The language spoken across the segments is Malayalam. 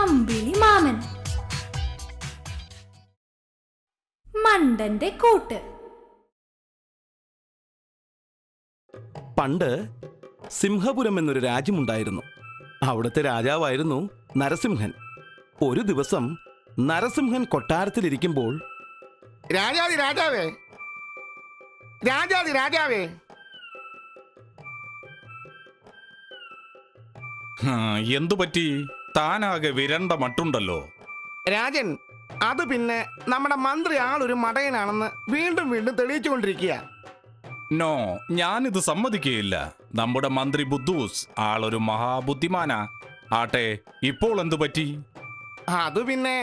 അമ്പിളി മാമൻ. മണ്ടന്റെ കൂട്ട്. പണ്ട് സിംഹപുരം എന്നൊരു രാജ്യമുണ്ടായിരുന്നു. അവിടുത്തെ രാജാവായിരുന്നു നരസിംഹൻ. ഒരു ദിവസം നരസിംഹൻ കൊട്ടാരത്തിലിരിക്കുമ്പോൾ, രാജാതി രാജാവേ, രാജാതി രാജാവേ, എന്തു പറ്റി? താനാകെ വിരണ്ട മട്ടുണ്ടല്ലോ. രാജൻ, അത് പിന്നെ നമ്മുടെ മന്ത്രി ആളൊരു മടയനാണെന്ന് വീണ്ടും വീണ്ടും തെളിയിച്ചുകൊണ്ടിരിക്കുക. നോ, ഞാനിത് സമ്മതിക്കുകയില്ല. നമ്മുടെ മന്ത്രി ബുദ്ധൂസ് ആളൊരു മഹാബുദ്ധിമാനാ. ആട്ടെ, ഇപ്പോൾ എന്തു പറ്റി? അത് പിന്നെ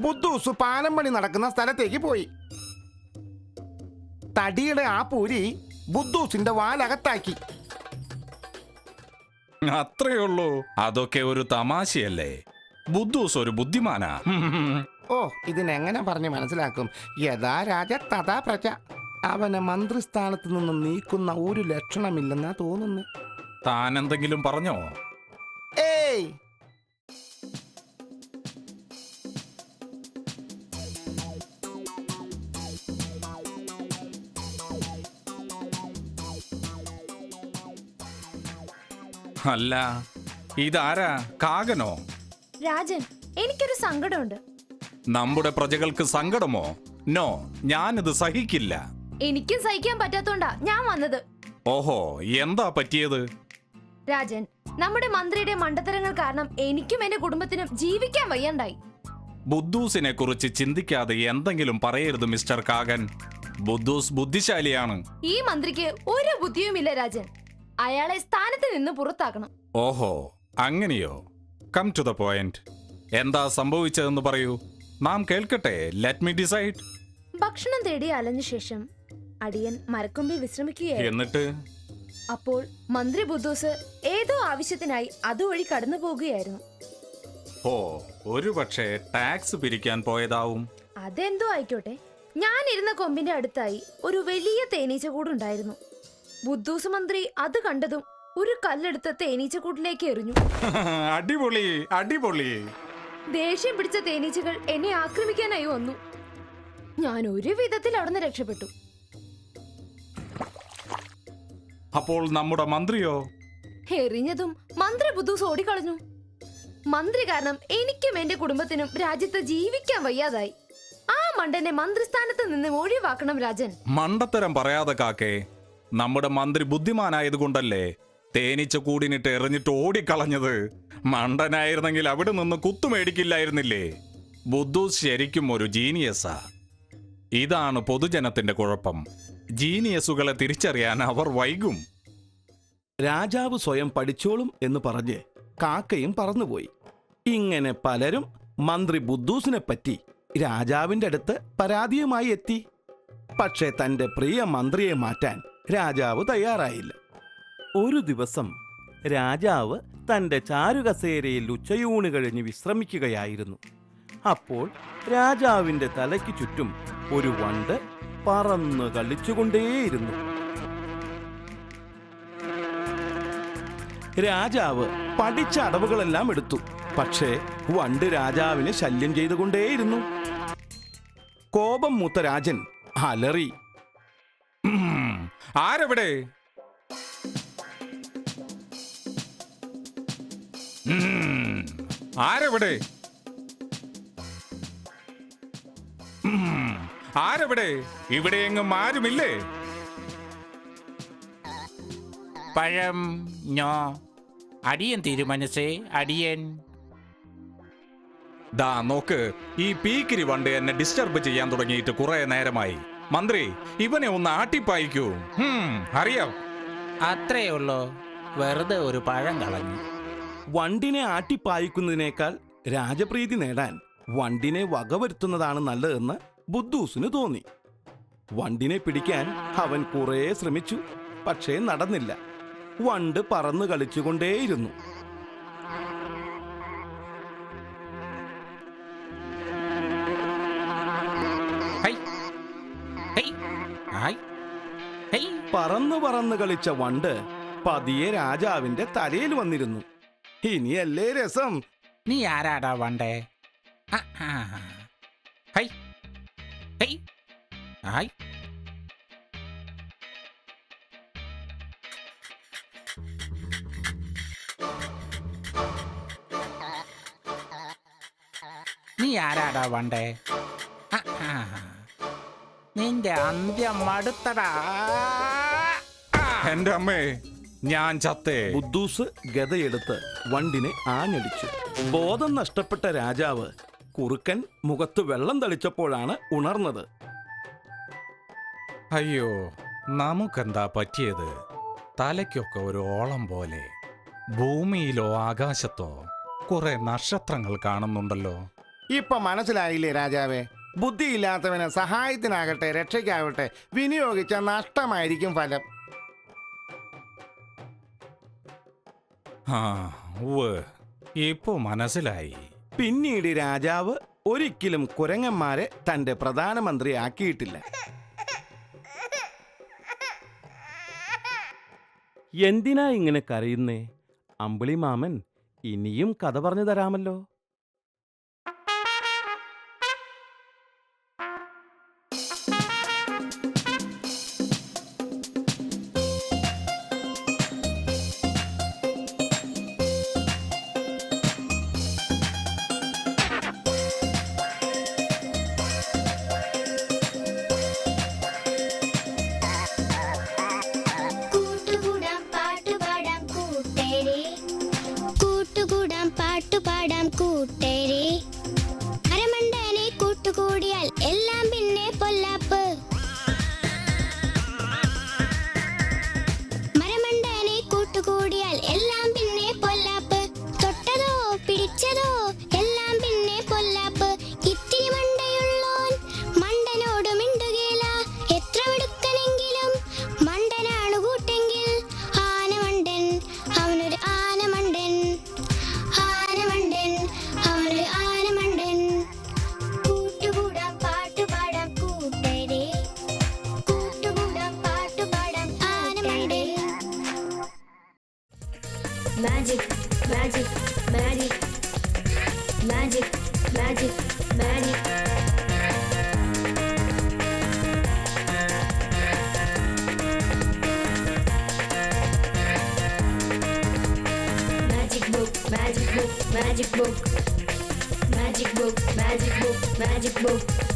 ബുദ്ധൂസ് പാലം പണി നടക്കുന്ന സ്ഥലത്തേക്ക് പോയി. തടിയുടെ ആ പൂരി ബുദ്ധൂസിന്റെ വാലകത്താക്കി. അത്രയുള്ളൂ? അതൊക്കെ ഒരു തമാശയല്ലേ. ബുദ്ധൂസ് ഒരു ബുദ്ധിമാനാ. ഓ, ഇതിനെങ്ങനെ പറഞ്ഞ് മനസ്സിലാക്കും? യഥാ രാജ തഥാ പ്രജ. അവനെ മന്ത്രിസ്ഥാനത്ത് നിന്നും നീക്കുന്ന ഒരു ലക്ഷണമില്ലെന്നാ തോന്നുന്നു. താൻ എന്തെങ്കിലും പറഞ്ഞോ? ഏയ്, അല്ല, ഇതാരാ? കാകനോ? രാജൻ, എനിക്കൊരു സങ്കടമുണ്ട്. നമ്മുടെ പ്രജകൾക്ക് സങ്കടമോ? നോ, ഞാനിത് സഹിക്കില്ല. എനിക്കും സഹിക്കാൻ പറ്റാത്തോണ്ടാ ഞാൻ വന്നത്. ഓഹോ, എന്താ പറ്റിയത്? രാജൻ, നമ്മുടെ മന്ത്രിയുടെ മണ്ടത്തരങ്ങൾ കാരണം എനിക്കും എന്റെ കുടുംബത്തിനും ജീവിക്കാൻ വയ്യണ്ടായി. ബുദ്ധൂസിനെ കുറിച്ച് ചിന്തിക്കാതെ എന്തെങ്കിലും പറയരുത് മിസ്റ്റർ കാകൻ. ബുദ്ധൂസ് ബുദ്ധിശാലിയാണ്. ഈ മന്ത്രിക്ക് ഒരു ബുദ്ധിയുമില്ല രാജൻ. അയാളെ സ്ഥാനത്ത് നിന്ന് പുറത്താക്കണം. ഓഹോ, അങ്ങനെയോ? Come to the point. എന്താ സംഭവിച്ചതെന്ന് പറയൂ, നാം കേൾക്കട്ടെ. Let me decide. ഭക്ഷണം തേടി അലഞ്ഞ ശേഷം അടിയൻ മരക്കൊമ്പിൽ വിശ്രമിക്കുകയായിരുന്നു. എന്നിട്ട്? അപ്പോൾ മന്ത്രി ബുദ്ധൂസ് ഏതോ ആവശ്യത്തിനായി അതുവഴി കടന്നു പോകുകയായിരുന്നു. ഓ, ഒരുപക്ഷെ ടാക്സ് പിരിക്കാൻ പോയതാവും. അതെന്തോ ആയിക്കോട്ടെ, ഞാൻ ഇരുന്ന കൊമ്പിന്റെ അടുത്തായി ഒരു വലിയ തേനീച്ച കൂടുണ്ടായിരുന്നു. ബുദ്ധൂസ് മന്ത്രി അത് കണ്ടതും ഒരു കല്ലെടുത്ത് തേനീച്ചക്കൂട്ടിലേക്ക് എറിഞ്ഞു. അടിപൊളി, അടിപൊളി. ദേഷ്യം പിടിച്ച തേനീച്ചകൾ എന്നെ ആക്രമിക്കാനായി വന്നു. ഞാൻ ഒരു വിധത്തിൽ അവിടുന്ന് രക്ഷപ്പെട്ടു. അപ്പോൾ നമ്മുടെ മന്ത്രിയോ? എറിഞ്ഞതും മന്ത്രി ബുദ്ധൂസ് ഓടിക്കളഞ്ഞു. മന്ത്രി കാരണം എനിക്കും എന്റെ കുടുംബത്തിനും രാജ്യത്ത് ജീവിക്കാൻ വയ്യാതായി. ആ മണ്ടനെ മന്ത്രിസ്ഥാനത്ത് നിന്ന് ഒഴിവാക്കണം രാജൻ. മണ്ടത്തരം പറയാതെ കാക്കേ. നമ്മുടെ മന്ത്രി ബുദ്ധിമാനായതുകൊണ്ടല്ലേ തേനീച്ച കൂടിനിട്ട് എറിഞ്ഞിട്ട് ഓടിക്കളഞ്ഞത്. മണ്ടനായിരുന്നെങ്കിൽ അവിടെ നിന്ന് കുത്തുമേടിക്കില്ലായിരുന്നില്ലേ. ബുദ്ധൂസ് ശരിക്കും ഒരു ജീനിയസാ. ഇതാണ് പൊതുജനത്തിന്റെ കുഴപ്പം. ജീനിയസുകളെ തിരിച്ചറിയാൻ അവർ വൈകും. രാജാവ് സ്വയം പഠിച്ചോളും എന്ന് പറഞ്ഞ് കാക്കയും പറന്നുപോയി. ഇങ്ങനെ പലരും മന്ത്രി ബുദ്ധൂസിനെ പറ്റി രാജാവിന്റെ അടുത്ത് പരാതിയുമായി എത്തി. പക്ഷേ തന്റെ പ്രിയ മന്ത്രിയെ മാറ്റാൻ രാജാവ് തയ്യാറായില്ല. ഒരു ദിവസം രാജാവ് തന്റെ ചാരുകസേരയിൽ ഉച്ചയൂണ് കഴിഞ്ഞ് വിശ്രമിക്കുകയായിരുന്നു. അപ്പോൾ രാജാവിന്റെ തലയ്ക്ക് ചുറ്റും ഒരു വണ്ട് പറന്ന് കളിച്ചുകൊണ്ടേയിരുന്നു. രാജാവ് പഠിച്ച അടവുകളെല്ലാം എടുത്തു. പക്ഷേ വണ്ട് രാജാവിനെ ശല്യം ചെയ്തുകൊണ്ടേയിരുന്നു. കോപം മൂത്ത രാജൻ അലറി, ആരെവിടെ? ആരെവിടെ? ആരെവിടെ? ഇവിടെയെങ്ങും ആരുമില്ലേ? പഴം ഞോ അടിയൻ തീരുമാനിച്ചേ അടിയൻ. ദാ നോക്ക്, ഈ പീക്കിരി വണ്ട് എന്നെ ഡിസ്റ്റർബ് ചെയ്യാൻ തുടങ്ങിയിട്ട് കുറെ നേരമായി. മന്ത്രി, ഇവനെ ഒന്ന് ആട്ടിപ്പായിക്കൂ. അറിയാം. അത്രേ ഉള്ളൂ, വെറുതെ ഒരു പഴം കളഞ്ഞു. വണ്ടിനെ ആട്ടിപ്പായിക്കുന്നതിനേക്കാൾ രാജപ്രീതി നേടാൻ വണ്ടിനെ വകവരുത്തുന്നതാണ് നല്ലതെന്ന് ബുദ്ധൂസിന് തോന്നി. വണ്ടിനെ പിടിക്കാൻ അവൻ കുറേ ശ്രമിച്ചു. പക്ഷേ നടന്നില്ല. വണ്ട് പറന്നു കളിച്ചുകൊണ്ടേയിരുന്നു. പറന്നു പറന്ന് കളിച്ച വണ്ട് പതിയെ രാജാവിന്റെ തലയിൽ വന്നിരുന്നു. ഇനിയല്ലേ രസം. നീ ആരാടാ വണ്ടേ? ആ, ആ. High high hi. നീ ആരാടാ വണ്ടേ? ആ, ആ. നിന്റെ അന്ത്യം മടുത്തടാ. എന്റെ അമ്മേ, ഞാൻ ചത്തേ. ബുദ്ധൂസ് ഗദയെടുത്ത് വണ്ടിനെ ആഞ്ഞടിച്ചു. ബോധം നഷ്ടപ്പെട്ട രാജാവ് കുറുക്കൻ മുഖത്ത് വെള്ളം തളിച്ചപ്പോഴാണ് ഉണർന്നത്. അയ്യോ, നമുക്കെന്താ പറ്റിയത്? തലയ്ക്കൊക്കെ ഒരു ഓളം പോലെ. ഭൂമിയിലോ ആകാശത്തോ കുറെ നക്ഷത്രങ്ങൾ കാണുന്നുണ്ടല്ലോ. ഇപ്പൊ മനസ്സിലായില്ലേ രാജാവേ? ബുദ്ധിയില്ലാത്തവനെ സഹായത്തിനാകട്ടെ രക്ഷയ്ക്കാകട്ടെ വിനിയോഗിച്ച നഷ്ടമായിരിക്കും ഫലം. ആ, ഉവ്വ്, ഇപ്പൊ മനസ്സിലായി. പിന്നീട് രാജാവ് ഒരിക്കലും കുരങ്ങന്മാരെ തന്റെ പ്രധാനമന്ത്രിയാക്കിയിട്ടില്ല. എന്തിനാ ഇങ്ങനെ കരയുന്നേ? അമ്പിളി മാമൻ ഇനിയും കഥ പറഞ്ഞു തരാമല്ലോ. കൂട്ടുകൂടാം പാട്ടുപാടാം കൂട്ടേരി. അരമണ്ടനെ കൂട്ടുകൂടിയാൽ എല്ലാം പിന്നെ പൊല്ലാപ്പ്. മരമണ്ടനെ കൂട്ടുകൂടിയാൽ എല്ലാം പിന്നെ പൊല്ലാപ്പ്. തൊട്ടതോ പിടിച്ചതോ എല്ലാം പിന്നെ പൊല്ലാപ്പ്. ഇത്തിരി മണ്ടയുള്ളോൻ മണ്ടനോട് മിണ്ടുകയില്ല. എത്ര മിടുക്കനെങ്കിലും മണ്ടനാണു കൂട്ടെങ്കിൽ ആനമണ്ടൻ അവനൊരു ആനമണ്ടൻ. ആനമണ്ടൻ അവനൊരു ആനമണ്ടൻ. കൂട്ടുകൂടാം പാട്ടുപാടാം കൂട്ടേരി. കൂട്ടുകൂടാം പാട്ടുപാടാം ആനമണ്ടൻ. Magic magic magic magic magic magic. Magic book, magic book, magic book. Magic book, magic book, magic book.